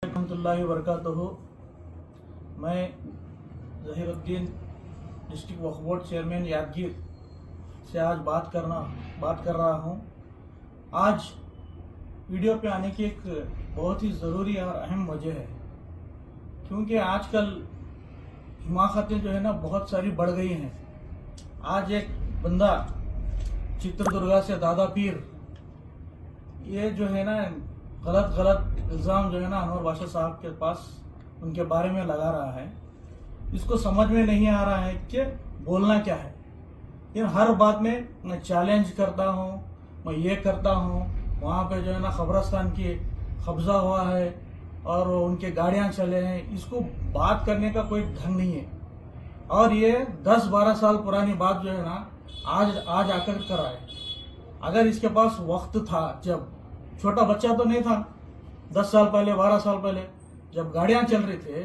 रहमतुल्लाहि वबरकातुहू। मैं ज़हीरुद्दीन डिस्ट्रिक्ट वक्फ board chairman Yadgir से आज बात कर रहा हूँ। आज वीडियो पे आने की एक बहुत ही ज़रूरी और अहम वजह है, क्योंकि आजकल हिमाकतें जो है ना बहुत सारी बढ़ गई हैं। आज एक बंदा चित्रदुर्गा से दादा पीर, ये जो है ना गलत इल्ज़ाम जो है ना अनवर बादशाह साहब के पास उनके बारे में लगा रहा है। इसको समझ में नहीं आ रहा है कि बोलना क्या है। ये हर बात में मैं चैलेंज करता हूँ, मैं ये करता हूँ, वहाँ पे जो है ना खबरस्तान की कब्जा हुआ है और उनके गाड़ियाँ चले हैं। इसको बात करने का कोई ढंग नहीं है। और ये 10-12 साल पुरानी बात जो है ना आज आकर कर आए। अगर इसके पास वक्त था, जब छोटा बच्चा तो नहीं था, 10 साल पहले 12 साल पहले जब गाड़ियां चल रही थे,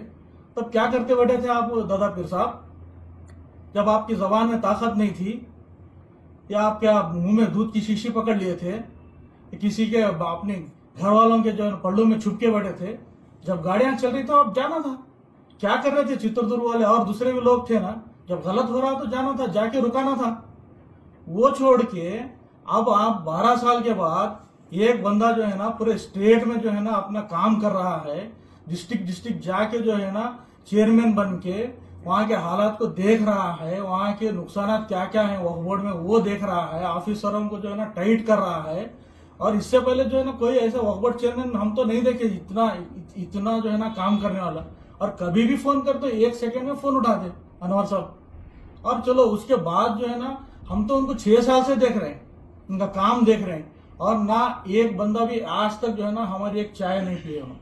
तब क्या करते बैठे थे आप दादा पीर साहब? जब आपकी जबान में ताकत नहीं थी, या आप क्या मुंह में दूध की शीशी पकड़ लिए थे, किसी के अपने घर वालों के जो पल्लू में छुप के बैठे थे? जब गाड़ियां चल रही तो आप जाना था। क्या कर रहे थे चित्रदुर्ग वाले और दूसरे भी लोग थे ना? जब गलत हो रहा तो जाना था, जाके रुकाना था। वो छोड़ के अब आप 12 साल के बाद एक बंदा जो है ना पूरे स्टेट में जो है ना अपना काम कर रहा है, डिस्ट्रिक्ट जाके जो है ना चेयरमैन बन के वहाँ के हालात को देख रहा है, वहाँ के नुकसान क्या क्या है वक्फ बोर्ड में वो देख रहा है, ऑफिसरों को जो है ना टाइट कर रहा है। और इससे पहले जो है ना कोई ऐसा वक्फ बोर्ड चेयरमैन हम तो नहीं देखे इतना जो है ना काम करने वाला। और कभी भी फोन कर तो 1 सेकेंड में फोन उठा दे अनवर साहब। और चलो उसके बाद जो है ना हम तो उनको 6 साल से देख रहे हैं, उनका काम देख रहे हैं, और ना एक बंदा भी आज तक जो है ना हमारी एक चाय नहीं पिए उन्होंने।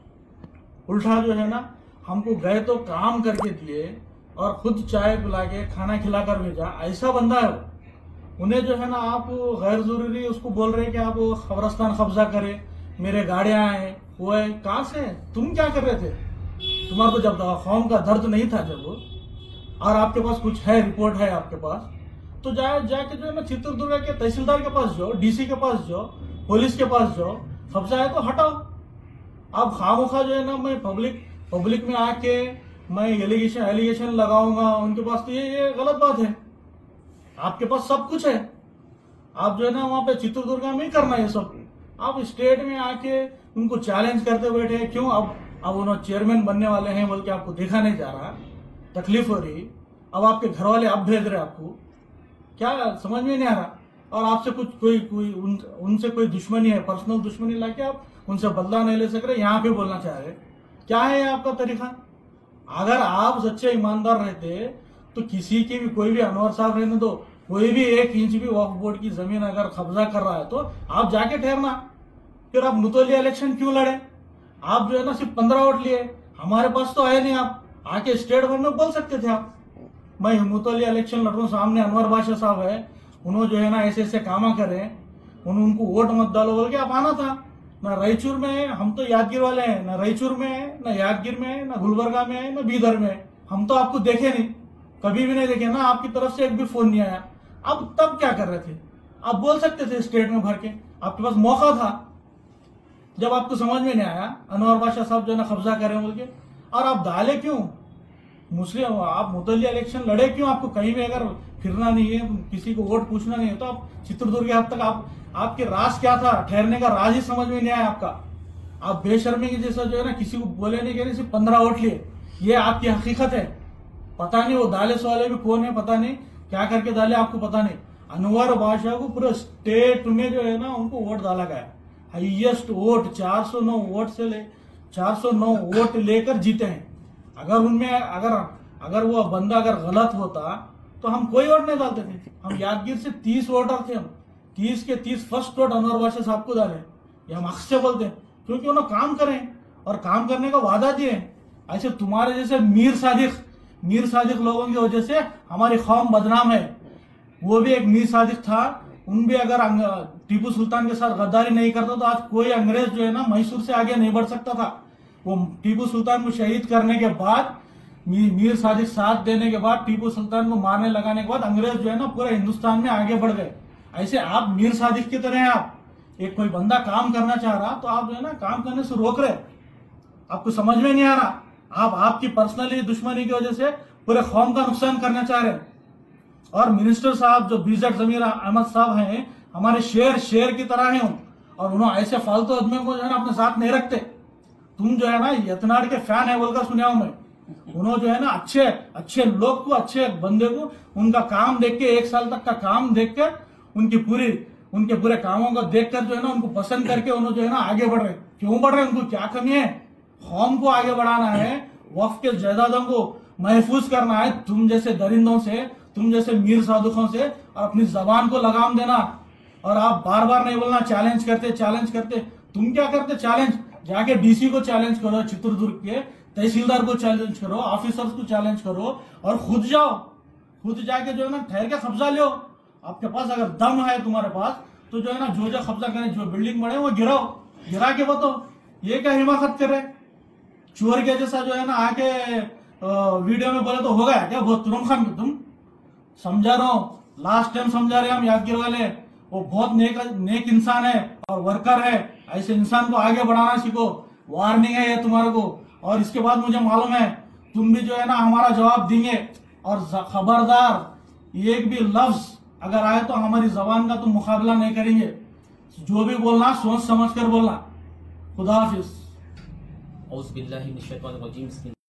उल्टा जो है ना हमको गए तो काम करके दिए और खुद चाय पिला के खाना खिला कर भेजा। ऐसा बंदा है वो। उन्हें जो है ना आप गैर जरूरी उसको बोल रहे हैं कि आप खबरस्तान कब्जा करे, मेरे गाड़ियां आए वो है। कहां से तुम क्या कर रहे थे? तुम्हारे को जब कौम का दर्द नहीं था जब, और आपके पास कुछ है, रिपोर्ट है आपके पास, तो जाके जो है ना चित्रदुर्गा के तहसीलदार के पास जाओ, डीसी के पास जाओ, पुलिस के पास जाओ, कब्जा है तो हटाओ। अब खामोखा जो है ना मैं पब्लिक में आके मैं एलिगेशन लगाऊंगा उनके पास, तो ये गलत बात है। आपके पास सब कुछ है, आप जो है ना वहां पे चित्रदुर्गा में ही करना है सब। आप स्टेट में आके उनको चैलेंज करते बैठे क्यों? अब उन्होंने चेयरमैन बनने वाले हैं बोल के आपको देखा नहीं जा रहा, तकलीफ हो रही। अब आपके घर वाले अब भेज रहे आपको, क्या समझ में नहीं आ रहा। और आपसे उनसे कोई दुश्मनी है, पर्सनल दुश्मनी लाके आप उनसे बदला नहीं ले सक रहे, यहाँ पे बोलना चाह रहे। क्या है आपका तरीका? अगर आप सच्चे ईमानदार रहते तो किसी की भी, कोई भी अनवर साहब रहने दो, कोई भी 1 इंच भी वक्फ बोर्ड की जमीन अगर कब्जा कर रहा है तो आप जाके ठहरना। फिर आप मुतल्लिया इलेक्शन क्यों लड़े? आप जो है ना सिर्फ 15 वोट लिए, हमारे पास तो आए नहीं। आप आके स्टेट भर में बोल सकते थे आप, मैं मुतल्लिया इलेक्शन लड़ रहा हूँ, सामने अनवर बादशाह साहब है, उन्होंने जो है ना ऐसे काम करे, उनको वोट मत डालो बोल के आप आना था। ना रायचूर में है, हम तो यादगीर वाले हैं, ना रायचूर में है, ना यादगीर में है, ना गुलबर्गा में है, ना बीदर में है। हम तो आपको देखे नहीं, कभी भी नहीं देखे ना, आपकी तरफ से एक भी फोन नहीं आया। अब तब क्या कर रहे थे? आप बोल सकते थे स्टेट में भर के, आपके पास मौका था। जब आपको समझ में नहीं आया अनवर बादशाह साहब जो है ना कब्जा करें बोल के, और आप डाले क्यों मुस्लिम? आप मुतल्लिया इलेक्शन लड़े क्यों? आपको कहीं भी अगर फिरना नहीं है, किसी को वोट पूछना नहीं है, तो आप चित्रदुर्ग हद तक आपके राज क्या था? ठहरने का राज ही समझ में नहीं आया आपका। आप बेशर्मी के जैसा जो है ना किसी को बोले नहीं कि सिर्फ 15 वोट लिए, ये आपकी हकीकत है। पता नहीं वो दालेस वाले भी कौन है, पता नहीं क्या करके डाले, आपको पता नहीं। अनवर बादशाह को पूरे स्टेट में जो है ना उनको वोट डाला गया, हाईएस्ट वोट 409 वोट से 409 वोट लेकर जीते हैं। अगर उनमें अगर वो बंदा अगर गलत होता तो हम कोई वोट नहीं डालते थे। हम यादगीर से 30 वोटर थे, हम 30 के 30 फर्स्ट वोट अनवर बादशाह साहब को डाले। ये हम हक से बोलते हैं, क्योंकि उन्होंने काम करें और काम करने का वादा दिए। ऐसे तुम्हारे जैसे मीर सादिक लोगों की वजह से हमारी कौम बदनाम है। वो भी एक मीर सादिक था, उन भी अगर टीपू सुल्तान के साथ गद्दारी नहीं करता तो आज कोई अंग्रेज जो है ना मैसूर से आगे नहीं बढ़ सकता था। वो टीपू सुल्तान को शहीद करने के बाद, मीर सादिक साथ देने के बाद, टीपू सुल्तान को मारने लगाने के बाद अंग्रेज जो है ना पूरे हिंदुस्तान में आगे बढ़ गए। ऐसे आप मीर सादिक की तरह हैं। आप एक कोई बंदा काम करना चाह रहा तो आप जो है ना काम करने से रोक रहे। आपको समझ में नहीं आ रहा? आप आपकी पर्सनली दुश्मनी की वजह से पूरे कौम का नुकसान करना चाह रहे हैं। और मिनिस्टर साहब जो बीजेड जमीर अहमद साहब हैं, हमारे शेर की तरह हैं, और उन्होंने ऐसे फालतू आदमियों को जो है ना अपने साथ नहीं रखते। तुम जो है ना यतनाड़ के फैन है बोलकर सुना हूं मैं। उन्होंने जो है ना अच्छे लोग को, अच्छे बंदे को, उनका काम देख के, 1 साल तक का काम देखकर, उनके पूरे कामों को देखकर जो है ना उनको पसंद करके उन्होंने जो है ना आगे बढ़ रहे। क्यों बढ़ रहे? उनको क्या कमी है? कौम को आगे बढ़ाना है, वक्फ के जायदादों को महफूज करना है तुम जैसे दरिंदों से, तुम जैसे मीर साधुकों से, और अपनी जबान को लगाम देना। और आप बार बार नहीं बोलना चैलेंज करते। तुम क्या करते चैलेंज? जाके डीसी को चैलेंज करो, चित्रदुर्ग के तहसीलदार को चैलेंज करो, ऑफिसर्स को चैलेंज करो, और खुद जाओ, खुद जाके जो है ना ठहर के कब्जा लो। आपके पास अगर दम है तुम्हारे पास तो जो है ना जो कब्जा करें, जो बिल्डिंग बने वो गिरा के बताओ। ये क्या हिमाकत करे? चोर के जैसा जो है ना आके वीडियो में बोले तो हो गया क्या? बहुत तुरंत खान तुम समझा रहा हूं, लास्ट टाइम समझा रहे हम यादगिर वाले, वो बहुत नेक इंसान है और वर्कर है। ऐसे इंसान को आगे बढ़ाना सीखो। वार्निंग है ये तुम्हारे को। और इसके बाद मुझे मालूम है तुम भी जो है ना हमारा जवाब देंगे, और खबरदार एक भी लफ्ज अगर आए तो हमारी जबान का तुम मुकाबला नहीं करेंगे। जो भी बोलना सोच समझ कर बोलना। खुदा हाफिज।